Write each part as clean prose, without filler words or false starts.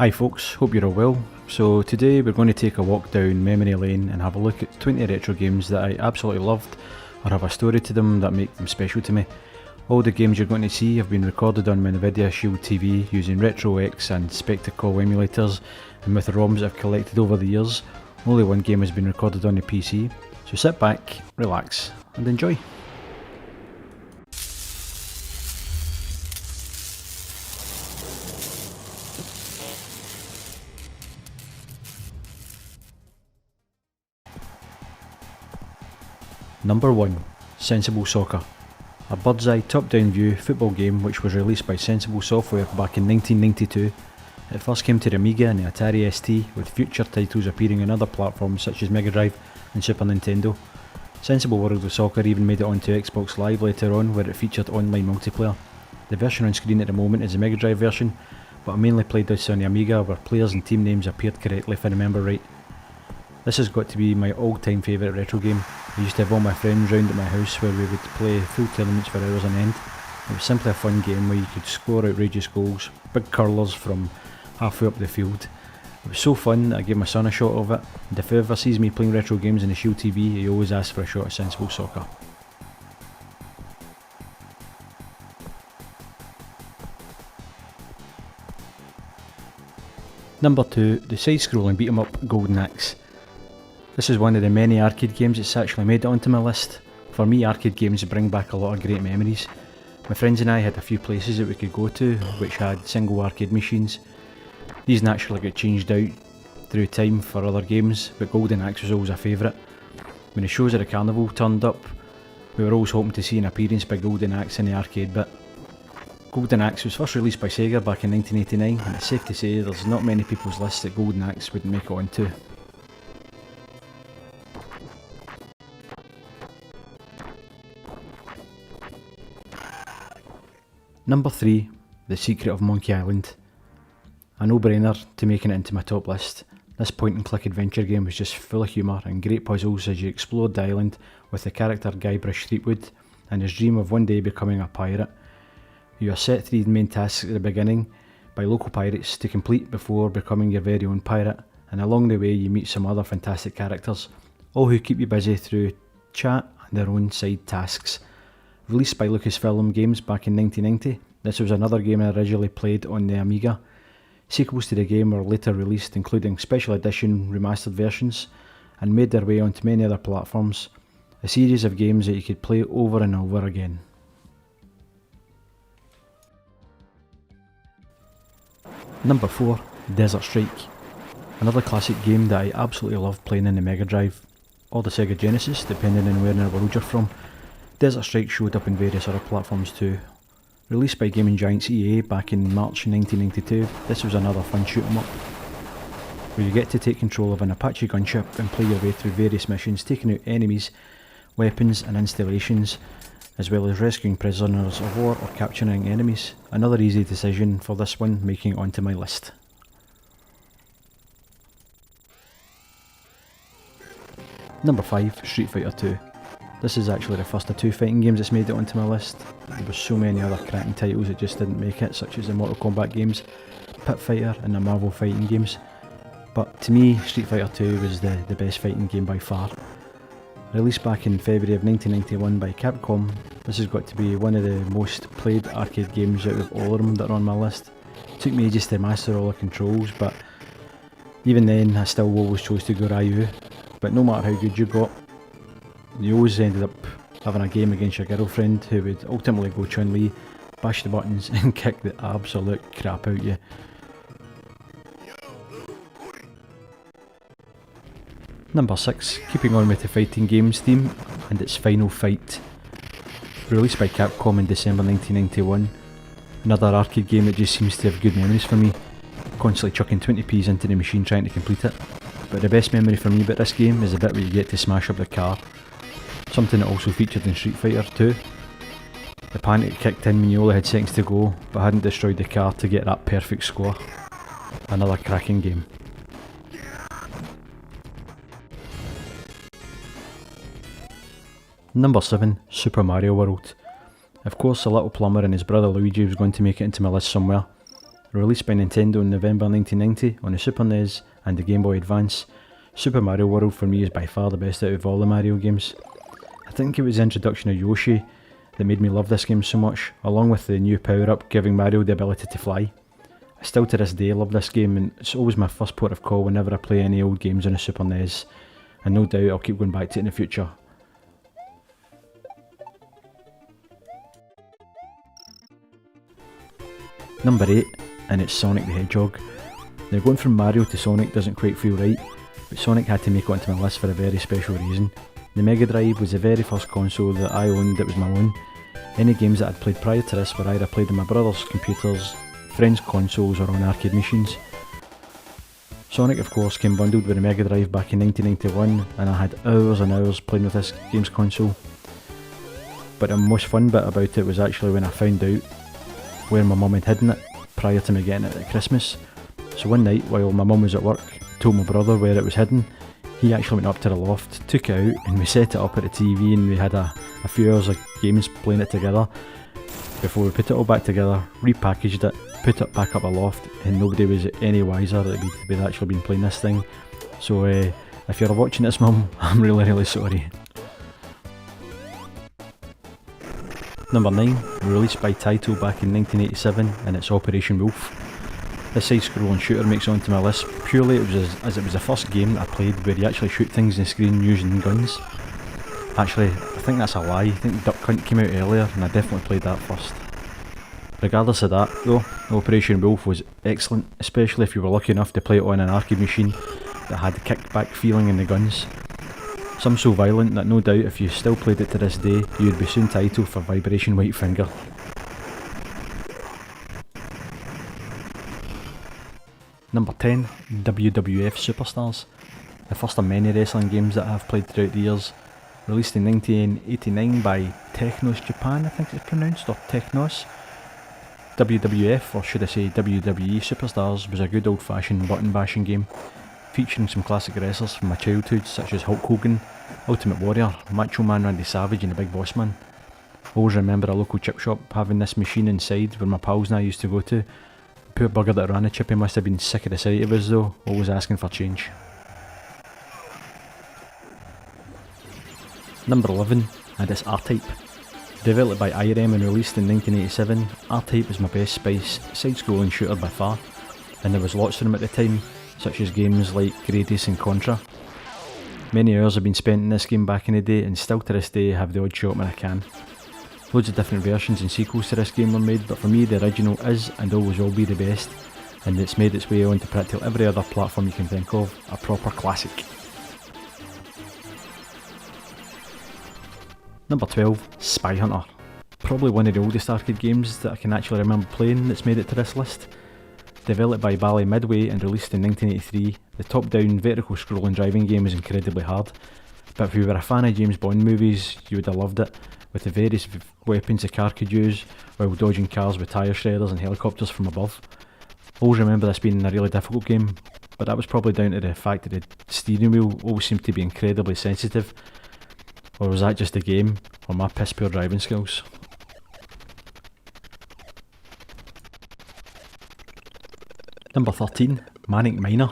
Hi folks, hope you're all well. So today we're going to take a walk down memory lane and have a look at 20 retro games that I absolutely loved or have a story to them that make them special to me. All the games you're going to see have been recorded on my Nvidia Shield TV using RertoX and Spectacol emulators, and with the ROMs I've collected over the years, only one game has been recorded on the PC. So sit back, relax and enjoy. Number 1. Sensible Soccer. A bird's eye top-down view football game which was released by Sensible Software back in 1992. It first came to the Amiga and the Atari ST, with future titles appearing on other platforms such as Mega Drive and Super Nintendo. Sensible World of Soccer even made it onto Xbox Live later on, where it featured online multiplayer. The version on screen at the moment is the Mega Drive version, but I mainly played this on the Amiga where players and team names appeared correctly if I remember right. This has got to be my all-time favourite retro game. I used to have all my friends round at my house where we would play full tournaments for hours on end. It was simply a fun game where you could score outrageous goals, big curlers from halfway up the field. It was so fun that I gave my son a shot of it, and if he ever sees me playing retro games on the Shield TV, he always asks for a shot of Sensible Soccer. Number 2, the side-scrolling beat-em-up Golden Axe. This is one of the many arcade games that's actually made it onto my list. For me, arcade games bring back a lot of great memories. My friends and I had a few places that we could go to which had single arcade machines. These naturally got changed out through time for other games, but Golden Axe was always a favourite. When the shows at the carnival turned up, we were always hoping to see an appearance by Golden Axe in the arcade bit. Golden Axe was first released by Sega back in 1989, and it's safe to say there's not many people's lists that Golden Axe wouldn't make it onto. Number 3, The Secret of Monkey Island. A no-brainer to making it into my top list. This point-and-click adventure game was just full of humour and great puzzles as you explored the island with the character Guybrush Threepwood and his dream of one day becoming a pirate. You are set 3 main tasks at the beginning by local pirates to complete before becoming your very own pirate, and along the way you meet some other fantastic characters, all who keep you busy through chat and their own side tasks. Released by Lucasfilm Games back in 1990, this was another game I originally played on the Amiga. Sequels to the game were later released, including special edition remastered versions, and made their way onto many other platforms. A series of games that you could play over and over again. Number 4, Desert Strike. Another classic game that I absolutely love playing in the Mega Drive, or the Sega Genesis, depending on where in the world you're from. Desert Strike showed up in various other platforms too. Released by gaming giants EA back in March 1992, this was another fun shoot 'em up, where you get to take control of an Apache gunship and play your way through various missions, taking out enemies, weapons and installations, as well as rescuing prisoners of war or capturing enemies. Another easy decision for this one, making it onto my list. Number 5, Street Fighter 2. This is actually the first of 2 fighting games that's made it onto my list. There were so many other cracking titles that just didn't make it, such as the Mortal Kombat games, Pit Fighter and the Marvel fighting games. But to me, Street Fighter 2 was the best fighting game by far. Released back in February of 1991 by Capcom, this has got to be one of the most played arcade games out of all of them that are on my list. It took me ages to master all the controls, but even then I still always chose to go Ryu. But no matter how good you got, you always ended up having a game against your girlfriend who would ultimately go Chun-Li, bash the buttons and kick the absolute crap out you. Number 6, keeping on with the fighting games theme, and it's Final Fight. Released by Capcom in December 1991. Another arcade game that just seems to have good memories for me, constantly chucking 20p's into the machine trying to complete it. But the best memory for me about this game is the bit where you get to smash up the car. Something that also featured in Street Fighter 2. The panic kicked in when you only had seconds to go, but hadn't destroyed the car to get that perfect score. Another cracking game. Number 7, Super Mario World. Of course, the little plumber and his brother Luigi was going to make it into my list somewhere. Released by Nintendo in November 1990 on the Super NES and the Game Boy Advance, Super Mario World for me is by far the best out of all the Mario games. I think it was the introduction of Yoshi that made me love this game so much, along with the new power-up giving Mario the ability to fly. I still to this day love this game, and it's always my first port of call whenever I play any old games on the Super NES, and no doubt I'll keep going back to it in the future. Number 8, and it's Sonic the Hedgehog. Now going from Mario to Sonic doesn't quite feel right, but Sonic had to make it onto my list for a very special reason. The Mega Drive was the very first console that I owned that was my own. Any games that I'd played prior to this were either played on my brother's computers, friends' consoles or on arcade machines. Sonic of course came bundled with the Mega Drive back in 1991, and I had hours and hours playing with this game's console. But the most fun bit about it was actually when I found out where my mum had hidden it prior to me getting it at Christmas. So one night while my mum was at work, told my brother where it was hidden. He actually went up to the loft, took it out, and we set it up at the TV, and we had a few hours of games playing it together before we put it all back together, repackaged it, put it back up aloft, and nobody was any wiser that we'd actually been playing this thing. So if you're watching this, Mum, I'm really sorry. Number 9, released by Taito back in 1987, and it's Operation Wolf. This side-scrolling shooter makes it onto my list purely as it was the first game that I played where you actually shoot things in the screen using guns. Actually, I think that's a lie. I think Duck Hunt came out earlier, and I definitely played that first. Regardless of that though, Operation Wolf was excellent, especially if you were lucky enough to play it on an arcade machine that had the kickback feeling in the guns. Some so violent that no doubt if you still played it to this day, you would be soon titled for Vibration White Finger. Number 10, WWF Superstars. The first of many wrestling games that I have played throughout the years. Released in 1989 by Technos Japan, I think it's pronounced, or Technos. WWF, or should I say WWE Superstars, was a good old fashioned button bashing game, featuring some classic wrestlers from my childhood such as Hulk Hogan, Ultimate Warrior, Macho Man Randy Savage and the Big Boss Man. I always remember a local chip shop having this machine inside where my pals and I used to go to. The poor bugger that ran the chippy must have been sick of the sight of us though, always asking for change. Number 11, and it's RType. Developed by IRM and released in 1987, RType was my best side-scrolling shooter by far, and there was lots of them at the time, such as games like Gradius and Contra. Many hours have been spent in this game back in the day, and still to this day I have the odd shot when I can. Loads of different versions and sequels to this game were made, but for me the original is and always will be the best, and it's made its way onto practically every other platform you can think of, a proper classic. Number 12, Spy Hunter. Probably one of the oldest arcade games that I can actually remember playing that's made it to this list. Developed by Bally Midway and released in 1983, the top-down vertical scrolling driving game is incredibly hard, but if you were a fan of James Bond movies you would have loved it, with the various weapons the car could use while dodging cars with tyre shredders and helicopters from above. I always remember this being a really difficult game, but that was probably down to the fact that the steering wheel always seemed to be incredibly sensitive. Or was that just the game, or my piss poor driving skills? Number 13, Manic Minor.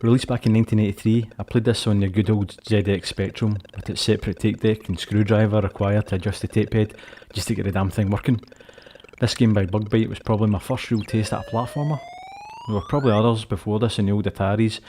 Released back in 1983, I played this on the good old ZX Spectrum with its separate tape deck and screwdriver required to adjust the tape head just to get the damn thing working. This game by Bugbite was probably my first real taste at a platformer. There were probably others before this in the old Ataris,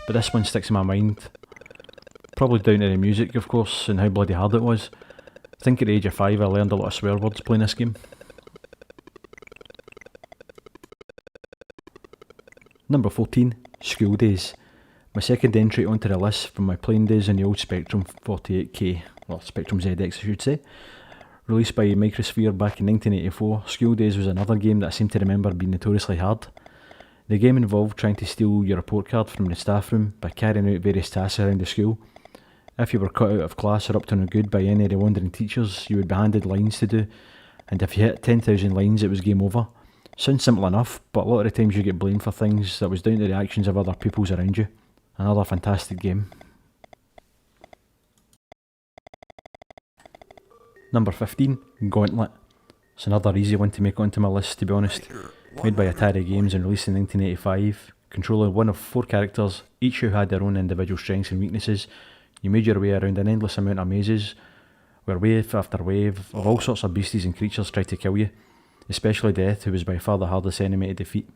but this one sticks in my mind. Probably down to the music of course and how bloody hard it was. I think at the age of 5 I learned a lot of swear words playing this game. Number 14, School Days. My second entry onto the list from my playing days on the old Spectrum 48K, or Spectrum ZX I should say. Released by Microsphere back in 1984, School Days was another game that I seem to remember being notoriously hard. The game involved trying to steal your report card from the staff room by carrying out various tasks around the school. If you were cut out of class or up to no good by any of the wandering teachers, you would be handed lines to do, and if you hit 10,000 lines it was game over. Sounds simple enough, but a lot of the times you get blamed for things that was down to the actions of other peoples around you. Another fantastic game. Number 15, Gauntlet. It's another easy one to make onto my list to be honest. made by Atari Games and released in 1985. Controlling one of 4 characters, each who had their own individual strengths and weaknesses. You made your way around an endless amount of mazes, where wave after wave of all sorts of beasties and creatures tried to kill you, especially Death, who was by far the hardest enemy to defeat.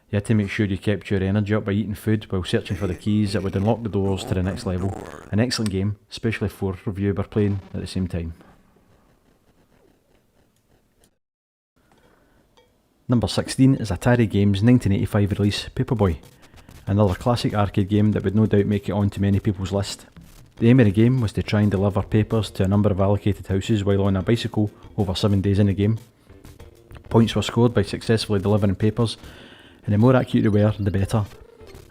You had to make sure you kept your energy up by eating food while searching for the keys that would unlock the doors to the next level. An excellent game, especially if 4 of you were playing at the same time. Number 16 is Atari Games' 1985 release, Paperboy. Another classic arcade game that would no doubt make it onto many people's list. The aim of the game was to try and deliver papers to a number of allocated houses while on a bicycle over 7 days in the game. Points were scored by successfully delivering papers, and the more accurate you were, the better.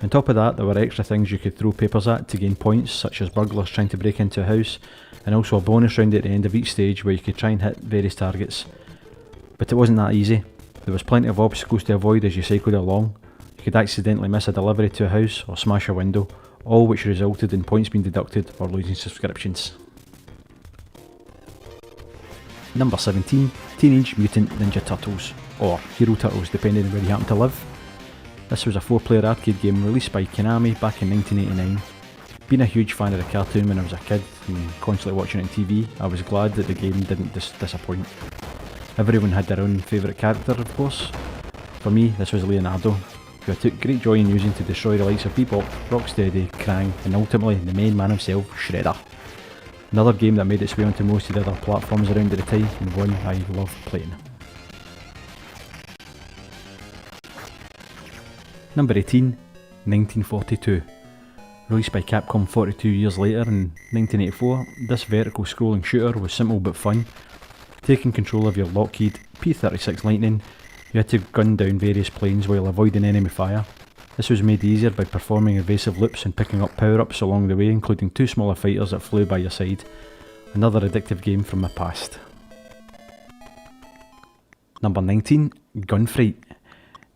On top of that, there were extra things you could throw papers at to gain points, such as burglars trying to break into a house, and also a bonus round at the end of each stage where you could try and hit various targets. But it wasn't that easy. There was plenty of obstacles to avoid as you cycled along. You could accidentally miss a delivery to a house or smash a window, all which resulted in points being deducted or losing subscriptions. Number 17, Teenage Mutant Ninja Turtles, or Hero Turtles depending on where you happen to live. This was a 4-player arcade game released by Konami back in 1989. Being a huge fan of the cartoon when I was a kid and constantly watching it on TV, I was glad that the game didn't disappoint. Everyone had their own favourite character, of course. For me, this was Leonardo, who I took great joy in using to destroy the likes of Bebop, Rocksteady, Krang, and ultimately the main man himself, Shredder. Another game that made its way onto most of the other platforms around at the time, and one I love playing. Number 18, 1942. Released by Capcom 42 years later in 1984, this vertical scrolling shooter was simple but fun. Taking control of your Lockheed P-36 Lightning, you had to gun down various planes while avoiding enemy fire. This was made easier by performing evasive loops and picking up power-ups along the way, including 2 smaller fighters that flew by your side. Another addictive game from my past. Number 19, Gunfight.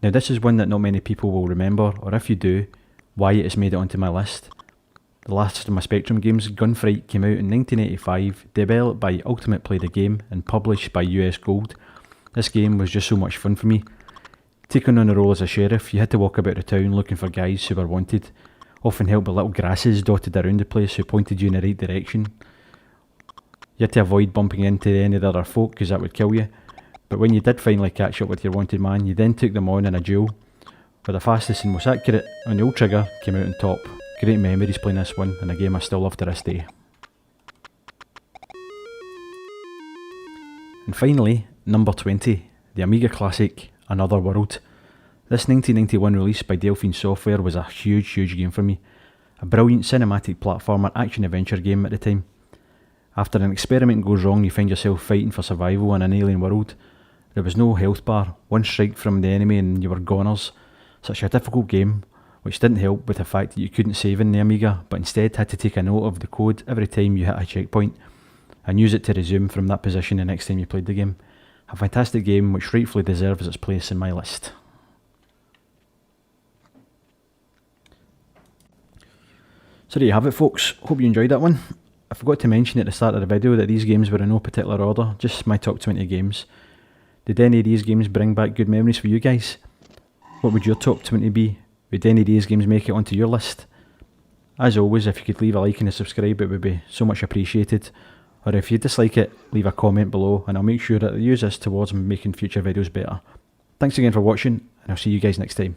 Now this is one that not many people will remember, or if you do, why it has made it onto my list. The last of my Spectrum games, Gunfight, came out in 1985, developed by Ultimate Play the Game and published by US Gold. This game was just so much fun for me. Taking on the role as a sheriff, you had to walk about the town looking for guys who were wanted, often helped by little grasses dotted around the place who pointed you in the right direction. You had to avoid bumping into any of the other folk because that would kill you, but when you did finally catch up with your wanted man, you then took them on in a duel, where the fastest and most accurate on the old trigger came out on top. Great memories playing this one, and a game I still love to this day. And finally, number 20, the Amiga classic, Another World. This 1991 release by Delphine Software was a huge game for me. A brilliant cinematic platformer action-adventure game at the time. After an experiment goes wrong, you find yourself fighting for survival in an alien world. There was no health bar, one strike from the enemy and you were goners. Such a difficult game, which didn't help with the fact that you couldn't save in the Amiga, but instead had to take a note of the code every time you hit a checkpoint, and use it to resume from that position the next time you played the game. A fantastic game which rightfully deserves its place in my list. So there you have it folks, hope you enjoyed that one. I forgot to mention at the start of the video that these games were in no particular order, just my top 20 games. Did any of these games bring back good memories for you guys? What would your top 20 be? Would any of these games make it onto your list? As always, if you could leave a like and a subscribe, it would be so much appreciated. Or if you dislike it, leave a comment below and I'll make sure that I use this towards making future videos better. Thanks again for watching, and I'll see you guys next time.